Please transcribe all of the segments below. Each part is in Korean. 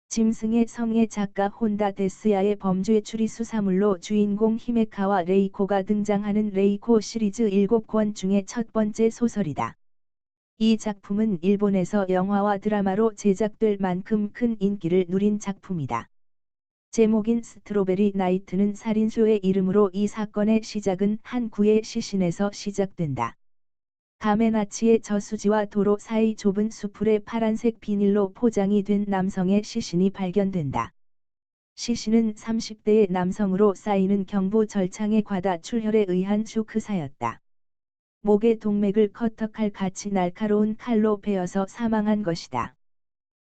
짐승의 성의 작가 혼다 데스야의 범죄 추리 수사물로 주인공 히메카와 레이코가 등장하는 레이코 시리즈 7권 중에 첫 번째 소설이다. 이 작품은 일본에서 영화와 드라마로 제작될 만큼 큰 인기를 누린 작품이다. 제목인 스트로베리 나이트는 살인수의 이름으로 이 사건의 시작은 한 구의 시신에서 시작된다. 가메나치의 저수지와 도로 사이 좁은 수풀에 파란색 비닐로 포장이 된 남성의 시신이 발견된다. 시신은 30대의 남성으로 쌓이는 경부 절창의 과다 출혈에 의한 쇼크사였다. 목의 동맥을 커터칼 같이 날카로운 칼로 베어서 사망한 것이다.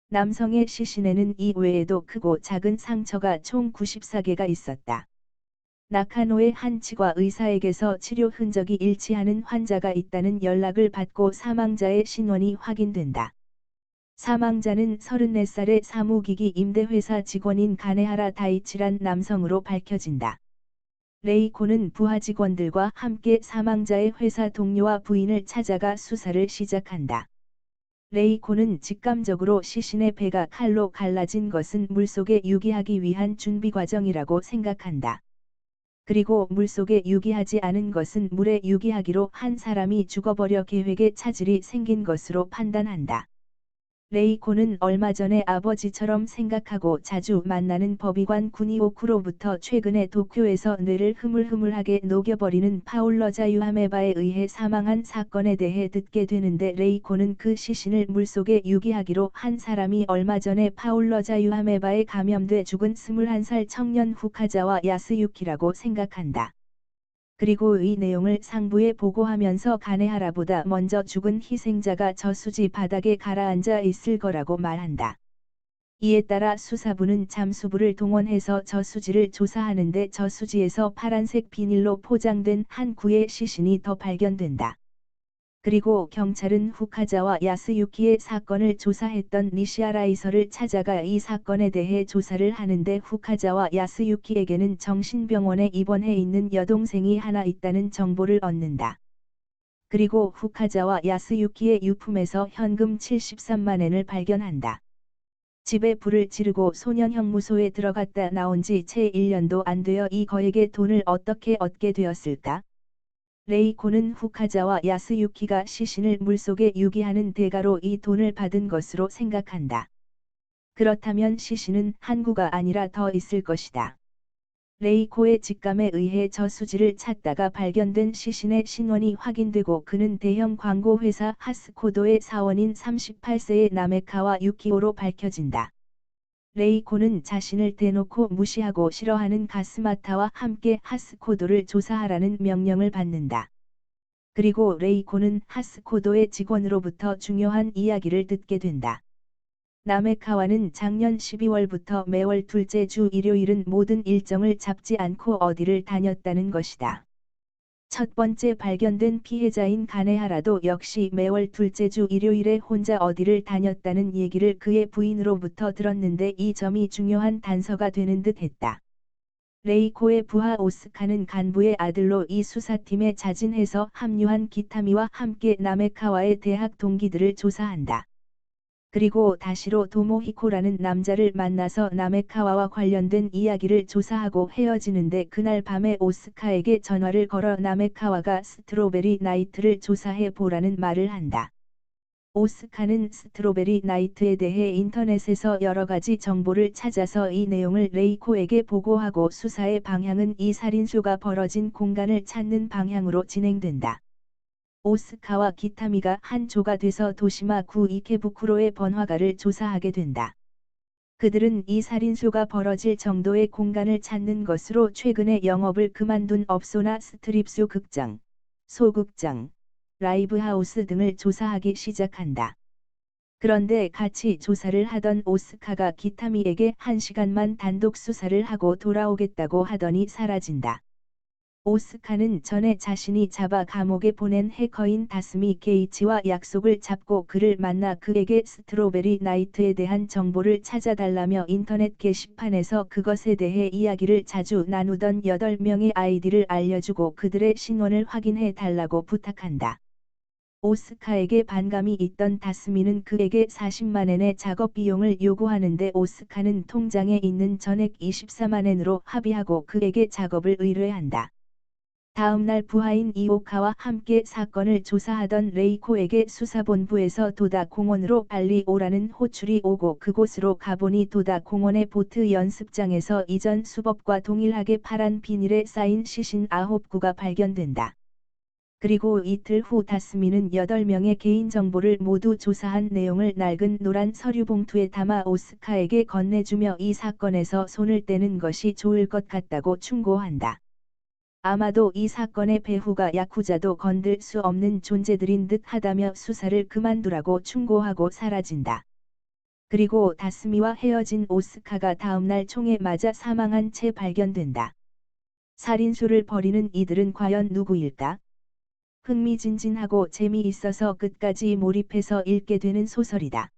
남성의 시신에는 이 외에도 크고 작은 상처가 총 94개가 있었다. 나카노의 한 치과 의사에게서 치료 흔적이 일치하는 환자가 있다는 연락을 받고 사망자의 신원이 확인된다. 사망자는 34살의 사무기기 임대회사 직원인 가네하라 다이치란 남성으로 밝혀진다. 레이코는 부하 직원들과 함께 사망자의 회사 동료와 부인을 찾아가 수사를 시작한다. 레이코는 직감적으로 시신의 배가 칼로 갈라진 것은 물속에 유기하기 위한 준비 과정이라고 생각한다. 그리고 물속에 유기하지 않은 것은 물에 유기하기로 한 사람이 죽어버려 계획에 차질이 생긴 것으로 판단한다. 레이코는 얼마 전에 아버지처럼 생각하고 자주 만나는 법의관 구니오쿠로부터 최근에 도쿄에서 뇌를 흐물흐물하게 녹여버리는 파울러 자유하메바에 의해 사망한 사건에 대해 듣게 되는데 레이코는 그 시신을 물속에 유기하기로 한 사람이 얼마 전에 파울러 자유하메바에 감염돼 죽은 21살 청년 후카자와 야스유키라고 생각한다. 그리고 이 내용을 상부에 보고하면서 가네하라보다 먼저 죽은 희생자가 저수지 바닥에 가라앉아 있을 거라고 말한다. 이에 따라 수사부는 잠수부를 동원해서 저수지를 조사하는데 저수지에서 파란색 비닐로 포장된 한 구의 시신이 더 발견된다. 그리고 경찰은 후카자와 야스유키의 사건을 조사했던 니시아라이서를 찾아가 이 사건에 대해 조사를 하는데 후카자와 야스유키에게는 정신병원에 입원해 있는 여동생이 하나 있다는 정보를 얻는다. 그리고 후카자와 야스유키의 유품에서 현금 73만엔을 발견한다. 집에 불을 지르고 소년형무소에 들어갔다 나온 지 채 1년도 안 되어 이 거액의 돈을 어떻게 얻게 되었을까? 레이코는 후카자와 야스유키가 시신을 물속에 유기하는 대가로 이 돈을 받은 것으로 생각한다. 그렇다면 시신은 한 구가 아니라 더 있을 것이다. 레이코의 직감에 의해 저수지를 찾다가 발견된 시신의 신원이 확인되고 그는 대형 광고 회사 하스코도의 사원인 38세의 나메카와 유키오로 밝혀진다. 레이코는 자신을 대놓고 무시하고 싫어하는 가스마타와 함께 하스코도를 조사하라는 명령을 받는다. 그리고 레이코는 하스코도의 직원으로부터 중요한 이야기를 듣게 된다. 나메카와는 작년 12월부터 매월 둘째 주 일요일은 모든 일정을 잡지 않고 어디를 다녔다는 것이다. 첫 번째 발견된 피해자인 가네하라도 역시 매월 둘째 주 일요일에 혼자 어디를 다녔다는 얘기를 그의 부인으로부터 들었는데 이 점이 중요한 단서가 되는 듯 했다. 레이코의 부하 오스카는 간부의 아들로 이 수사팀에 자진해서 합류한 기타미와 함께 나메카와의 대학 동기들을 조사한다. 그리고 다시로 도모히코라는 남자를 만나서 나메카와와 관련된 이야기를 조사하고 헤어지는데 그날 밤에 오스카에게 전화를 걸어 나메카와가 스트로베리 나이트를 조사해 보라는 말을 한다. 오스카는 스트로베리 나이트에 대해 인터넷에서 여러 가지 정보를 찾아서 이 내용을 레이코에게 보고하고 수사의 방향은 이 살인수가 벌어진 공간을 찾는 방향으로 진행된다. 오스카와 기타미가 한 조가 돼서 도시마 구 이케부쿠로의 번화가를 조사하게 된다. 그들은 이 살인수가 벌어질 정도의 공간을 찾는 것으로 최근에 영업을 그만둔 업소나 스트립쇼 극장, 소극장, 라이브하우스 등을 조사하기 시작한다. 그런데 같이 조사를 하던 오스카가 기타미에게 1시간만 단독 수사를 하고 돌아오겠다고 하더니 사라진다. 오스카는 전에 자신이 잡아 감옥에 보낸 해커인 다스미 게이치와 약속을 잡고 그를 만나 그에게 스트로베리 나이트에 대한 정보를 찾아달라며 인터넷 게시판에서 그것에 대해 이야기를 자주 나누던 8명의 아이디를 알려주고 그들의 신원을 확인해 달라고 부탁한다. 오스카에게 반감이 있던 다스미는 그에게 40만 엔의 작업 비용을 요구하는데 오스카는 통장에 있는 전액 24만 엔으로 합의하고 그에게 작업을 의뢰한다. 다음 날 부하인 이오카와 함께 사건을 조사하던 레이코에게 수사본부에서 도다 공원으로 빨리 오라는 호출이 오고 그곳으로 가보니 도다 공원의 보트 연습장에서 이전 수법과 동일하게 파란 비닐에 쌓인 시신 9구가 발견된다. 그리고 이틀 후 다스미는 8명의 개인정보를 모두 조사한 내용을 낡은 노란 서류 봉투에 담아 오스카에게 건네주며 이 사건에서 손을 떼는 것이 좋을 것 같다고 충고한다. 아마도 이 사건의 배후가 야쿠자도 건들 수 없는 존재들인 듯 하다며 수사를 그만두라고 충고하고 사라진다. 그리고 다스미와 헤어진 오스카가 다음날 총에 맞아 사망한 채 발견된다. 살인수를 벌이는 이들은 과연 누구일까? 흥미진진하고 재미있어서 끝까지 몰입해서 읽게 되는 소설이다.